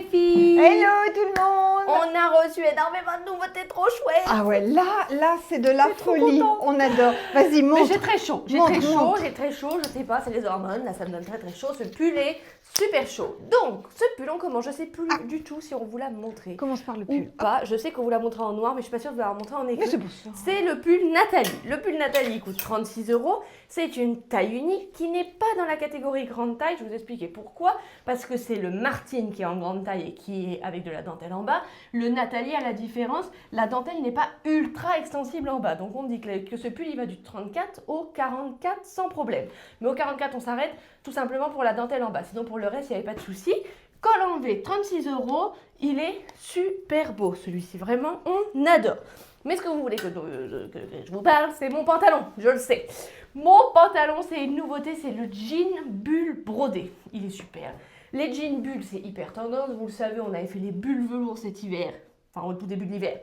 les filles! Hello tout le monde! On a reçu énormément de nouveautés trop chouettes! Ah ouais, là c'est de la folie, on adore. Vas-y, Mais montre. j'ai très chaud, Montre. j'ai très chaud, je sais pas, c'est les hormones, là ça me donne très chaud, ce pull est super chaud. Donc, ce pull, on commence, je sais plus du tout si on vous l'a montré. Commence par le Ou pull. pas, je sais qu'on vous l'a montré en noir, mais je suis pas sûre de vous l'avoir montré en écrit. Mais c'est pour ça. C'est le pull Nathalie. Le pull Nathalie coûte 36 €. C'est une taille unique qui n'est pas dans la catégorie grande taille. Je vais vous expliquer pourquoi. Parce que c'est le Martine qui est en grande taille et qui est avec de la dentelle en bas. Le Nathalie a la différence, la dentelle n'est pas ultra extensible en bas. Donc on dit que ce pull il va du 34 au 44 sans problème. Mais au 44 on s'arrête tout simplement pour la dentelle en bas. Sinon pour le reste il n'y avait pas de souci. Col enlevé, 36 €, il est super beau celui-ci, vraiment on adore. Mais ce que vous voulez que je vous parle, c'est mon pantalon, je le sais. Mon pantalon, c'est une nouveauté, c'est le jean bulle brodé. Il est super. Les jeans bulles, c'est hyper tendance. Vous le savez, on avait fait les bulles velours cet hiver, enfin au tout début de l'hiver,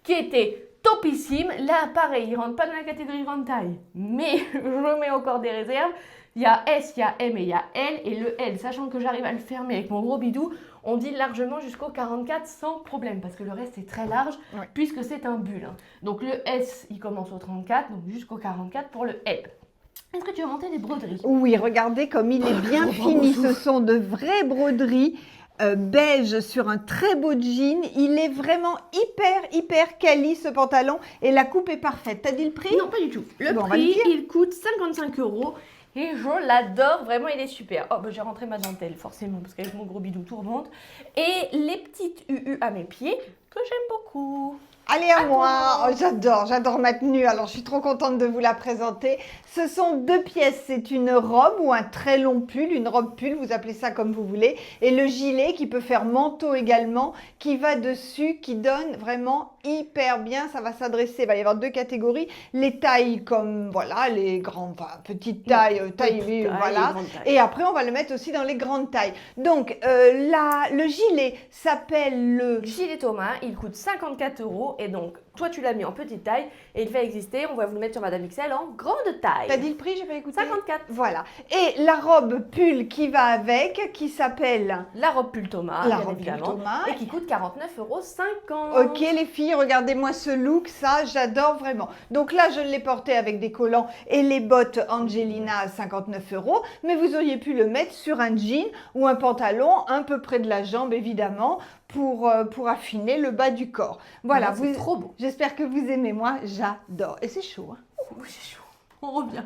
qui étaient topissimes. Là, pareil, il ne rentre pas dans la catégorie grande taille, mais je mets encore des réserves. Il y a S, il y a M et il y a L. Et le L, sachant que j'arrive à le fermer avec mon gros bidou, on dit largement jusqu'au 44 sans problème, parce que le reste est très large, puisque c'est un bulle. Hein. Donc le S, il commence au 34, donc jusqu'au 44 pour le L. Est-ce que tu as monté des broderies? Oui, regardez comme il est bien fini. Ce sont de vraies broderies beige sur un très beau jean. Il est vraiment hyper quali ce pantalon et la coupe est parfaite. T'as dit le prix? Non, pas du tout. Le prix, il coûte 55 €. Et je l'adore, vraiment il est super. Oh, bah, j'ai rentré ma dentelle forcément parce qu'avec mon gros bidou tout remonte. Et les petites UU à mes pieds que j'aime beaucoup. Allez à moi, oh, j'adore ma tenue, alors je suis trop contente de vous la présenter. Ce sont deux pièces, c'est une robe ou un très long pull, une robe pull, vous appelez ça comme vous voulez, et le gilet qui peut faire manteau également, qui va dessus, qui donne vraiment hyper bien, ça va s'adresser, il va y avoir deux catégories, les tailles comme, voilà, les grandes, enfin, petites tailles, voilà, et après on va le mettre aussi dans les grandes tailles. Donc, le gilet s'appelle le gilet Thomas, il coûte 54 € et donc toi tu l'as mis en petite taille et il fait exister, on va vous le mettre sur Madame XL en grande taille. T'as dit le prix, j'ai pas écouté. 54. Voilà. Et la robe pull qui va avec, qui s'appelle la robe pull Thomas, la robe pull Thomas, et qui coûte 49,50 €. Ok les filles, regardez-moi ce look, ça j'adore vraiment. Donc là je l'ai porté avec des collants et les bottes Angelina à 59 €, mais vous auriez pu le mettre sur un jean ou un pantalon un peu près de la jambe évidemment pour affiner le bas du corps. Voilà, c'est trop beau. J'espère que vous aimez, moi j'adore. Et c'est chaud. Hein. Oui, c'est chaud. On revient.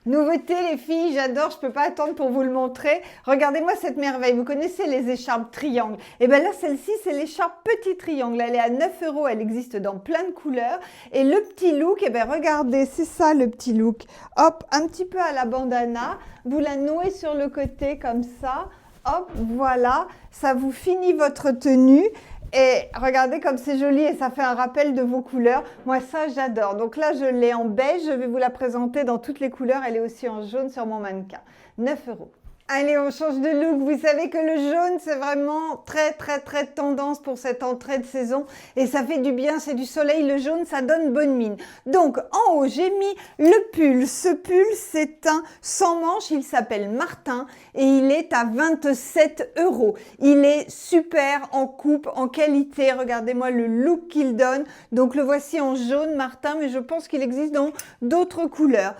Nouveauté les filles, j'adore, je ne peux pas attendre pour vous le montrer. Regardez-moi cette merveille, vous connaissez les écharpes triangles? Et bien là, celle-ci, c'est l'écharpe petit triangle. Elle est à 9 €, elle existe dans plein de couleurs. Et le petit look, et bien regardez, c'est ça le petit look. Hop, un petit peu à la bandana, vous la nouez sur le côté comme ça. Hop, voilà, ça vous finit votre tenue. Et regardez comme c'est joli et ça fait un rappel de vos couleurs. Moi, ça, j'adore. Donc là, je l'ai en beige. Je vais vous la présenter dans toutes les couleurs. Elle est aussi en jaune sur mon mannequin. 9 €. Allez, on change de look. Vous savez que le jaune, c'est vraiment très tendance pour cette entrée de saison. Et ça fait du bien, c'est du soleil. Le jaune, ça donne bonne mine. Donc, en haut, j'ai mis le pull. Ce pull, c'est un sans manches. Il s'appelle Martin et il est à 27 €. Il est super en coupe, en qualité. Regardez-moi le look qu'il donne. Donc, le voici en jaune, Martin, mais je pense qu'il existe dans d'autres couleurs.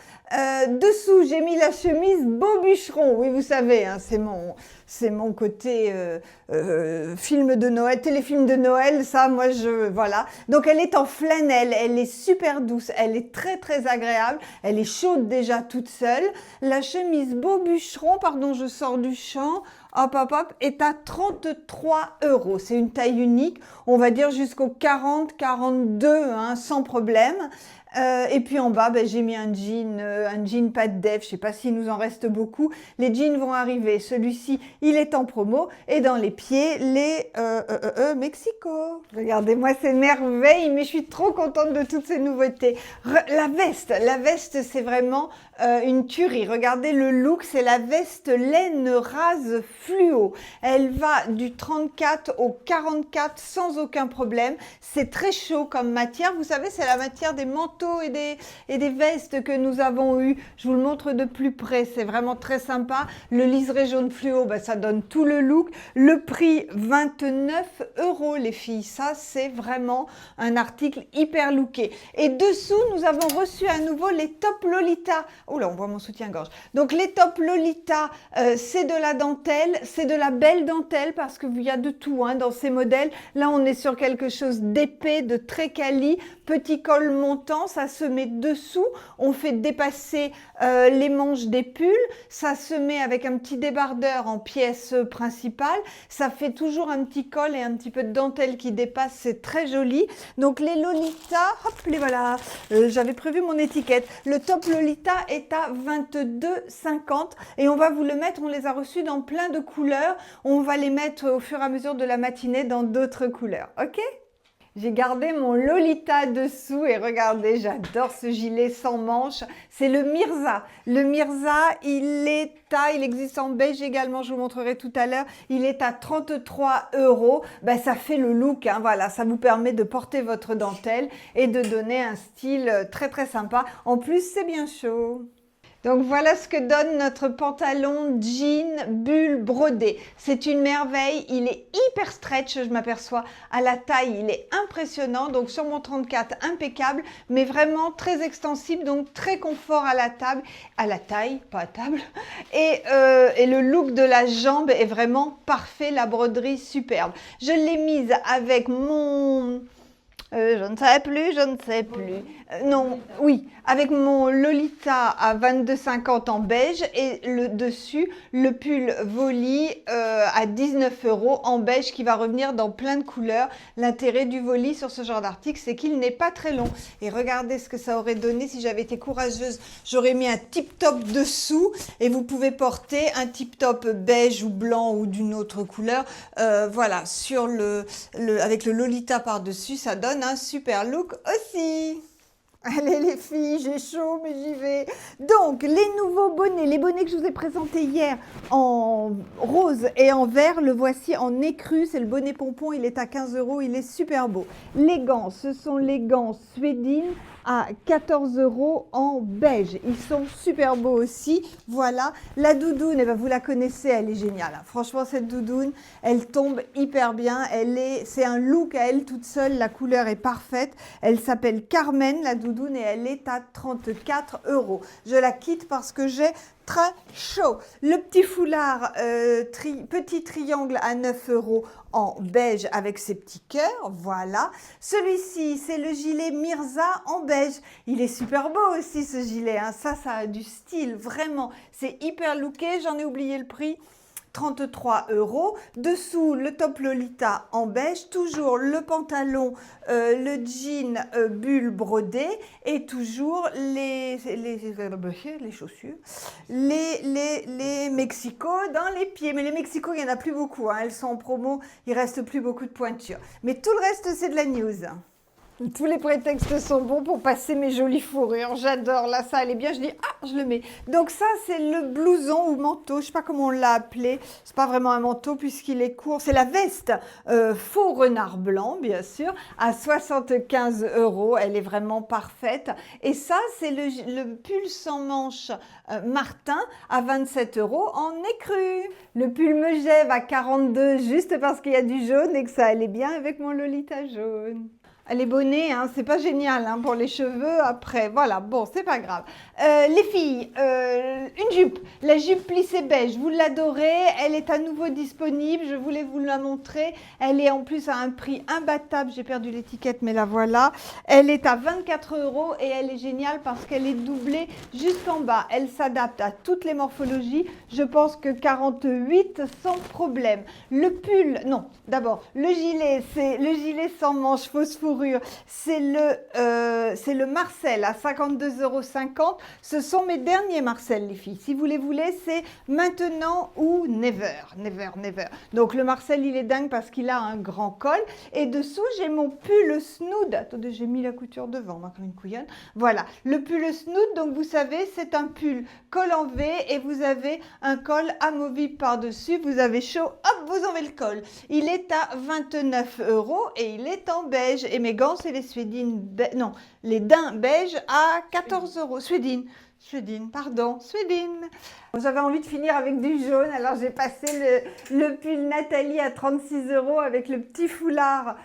Dessous, j'ai mis la chemise Beau Bûcheron. Oui, vous savez, hein, c'est mon côté film de Noël, téléfilm de Noël. Ça, moi, voilà. Donc, elle est en flanelle. Elle est super douce. Elle est très agréable. Elle est chaude déjà toute seule. La chemise Beau Bûcheron, pardon, je sors du champ. Hop, est à 33 €. C'est une taille unique. On va dire jusqu'au 40, 42, hein, sans problème. Et puis en bas, j'ai mis un jean pas de def. Je sais pas s'il nous en reste beaucoup. Les jeans vont arriver. Celui-ci, il est en promo. Et dans les pieds, les Mexico. Regardez-moi ces merveilles. Mais je suis trop contente de toutes ces nouveautés. La veste, c'est vraiment une tuerie. Regardez le look, c'est la veste laine rase fluo. Elle va du 34 au 44 sans aucun problème. C'est très chaud comme matière. Vous savez, c'est la matière des manteaux et des vestes que nous avons eu. Je vous le montre de plus près. C'est vraiment très sympa. Le liseré jaune fluo, ben, ça donne tout le look. Le prix, 29 € les filles. Ça, c'est vraiment un article hyper looké. Et dessous, nous avons reçu à nouveau les top Lolita. Oh là, on voit mon soutien-gorge. Donc, les top Lolita, c'est de la dentelle. C'est de la belle dentelle parce qu'il y a de tout hein, dans ces modèles. Là, on est sur quelque chose d'épais, de très quali. Petit col montant, ça se met dessous. On fait dépasser les manches des pulls. Ça se met avec un petit débardeur en pièce principale. Ça fait toujours un petit col et un petit peu de dentelle qui dépasse. C'est très joli. Donc, les Lolita, hop, les voilà. J'avais prévu mon étiquette. Le top Lolita est à 22,50 et on va vous le mettre. On les a reçus dans plein de couleurs. On va les mettre au fur et à mesure de la matinée dans d'autres couleurs. OK? J'ai gardé mon Lolita dessous et regardez, j'adore ce gilet sans manches. C'est le Mirza. Le Mirza, il existe en beige également, je vous montrerai tout à l'heure. Il est à 33 €. Ben, ça fait le look, hein, voilà, ça vous permet de porter votre dentelle et de donner un style très très sympa. En plus, c'est bien chaud. Donc voilà ce que donne notre pantalon jean bulle brodé. C'est une merveille, il est hyper stretch, je m'aperçois à la taille, il est impressionnant. Donc sur mon 34, impeccable, mais vraiment très extensible, donc très confort à la taille, pas à table. Et le look de la jambe est vraiment parfait, la broderie superbe. Je l'ai mise avec mon... je ne sais plus. Non, oui, avec mon Lolita à 22,50 en beige et le dessus, le pull Voili à 19 € en beige qui va revenir dans plein de couleurs. L'intérêt du Voili sur ce genre d'article, c'est qu'il n'est pas très long. Et regardez ce que ça aurait donné si j'avais été courageuse. J'aurais mis un tip-top dessous et vous pouvez porter un tip-top beige ou blanc ou d'une autre couleur. Voilà, sur avec le Lolita par-dessus, ça donne un super look aussi. Allez les filles, j'ai chaud mais j'y vais. Donc les nouveaux bonnets, les bonnets que je vous ai présentés hier en rose et en vert, le voici en écru, c'est le bonnet pompon, il est à 15 €, il est super beau. Les gants, ce sont les gants Suédine à 14 € en beige. Ils sont super beaux aussi. Voilà. La doudoune, eh ben, vous la connaissez, elle est géniale. Franchement, cette doudoune, elle tombe hyper bien. C'est un look à elle toute seule. La couleur est parfaite. Elle s'appelle Carmen, la doudoune, et elle est à 34 €. Je la quitte parce que j'ai très chaud. Le petit foulard petit triangle à 9 € en beige avec ses petits cœurs, voilà. Celui-ci, c'est le gilet Mirza en beige. Il est super beau aussi ce gilet, hein. Ça a du style, vraiment. C'est hyper looké, j'en ai oublié le prix. 33 €. Dessous, le top Lolita en beige. Toujours le pantalon, le jean bulle brodé. Et toujours les chaussures. Les Mexico dans les pieds. Mais les Mexico, il n'y en a plus beaucoup. Hein. Elles sont en promo. Il ne reste plus beaucoup de pointures. Mais tout le reste, c'est de la news. Tous les prétextes sont bons pour passer mes jolies fourrures. J'adore. Là, ça allait bien. Je dis, ah, je le mets. Donc ça, c'est le blouson ou manteau. Je ne sais pas comment on l'a appelé. C'est pas vraiment un manteau puisqu'il est court. C'est la veste faux renard blanc, bien sûr, à 75 €. Elle est vraiment parfaite. Et ça, c'est le pull sans manche Martin à 27 € en écru. Le pull Megève à 42 juste parce qu'il y a du jaune et que ça allait bien avec mon Lolita jaune. Les bonnets, hein, c'est pas génial hein, pour les cheveux après. Voilà, bon, c'est pas grave. Les filles, une jupe. La jupe plissée beige, vous l'adorez. Elle est à nouveau disponible. Je voulais vous la montrer. Elle est en plus à un prix imbattable. J'ai perdu l'étiquette, mais la voilà. Elle est à 24 € et elle est géniale parce qu'elle est doublée jusqu'en bas. Elle s'adapte à toutes les morphologies. Je pense que 48 sans problème. Le pull, non, d'abord, le gilet, c'est le gilet sans manches fausse fourrure fourrure. C'est le Marcel à 52,50 €. Ce sont mes derniers Marcel, les filles. Si vous les voulez, c'est maintenant ou never. Never, never. Donc le Marcel, il est dingue parce qu'il a un grand col. Et dessous, j'ai mon pull Snood. Attendez, j'ai mis la couture devant, moi, comme une couillonne. Voilà, le pull Snood, donc vous savez, c'est un pull col en V et vous avez un col amovible par-dessus. Vous avez chaud, hop, vous enlevez le col. Il est à 29 € et il est en beige. Et mes gants, c'est les suédines, non, les daims beige à 14 €. Suédine, pardon, Suédine. J'avais envie de finir avec du jaune, alors j'ai passé le pull Nathalie à 36 € avec le petit foulard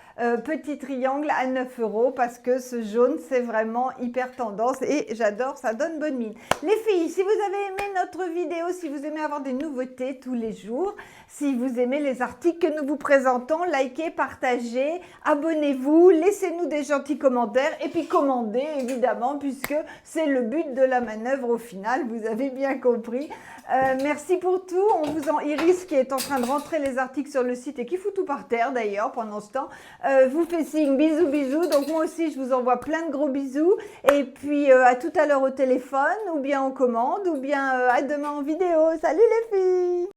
petit triangle à 9 € parce que ce jaune, c'est vraiment hyper tendance et j'adore, ça donne bonne mine. Les filles, si vous avez aimé notre vidéo, si vous aimez avoir des nouveautés tous les jours, si vous aimez les articles que nous vous présentons, likez, partagez, abonnez-vous, laissez-nous des gentils commentaires et puis commandez évidemment puisque c'est le but de la manœuvre au final, vous avez bien compris. Merci pour tout. On vous en Iris qui est en train de rentrer les articles sur le site et qui fout tout par terre d'ailleurs pendant ce temps. Vous fait signe, bisous bisous. Donc moi aussi je vous envoie plein de gros bisous et puis à tout à l'heure au téléphone ou bien en commande ou bien à demain en vidéo. Salut les filles!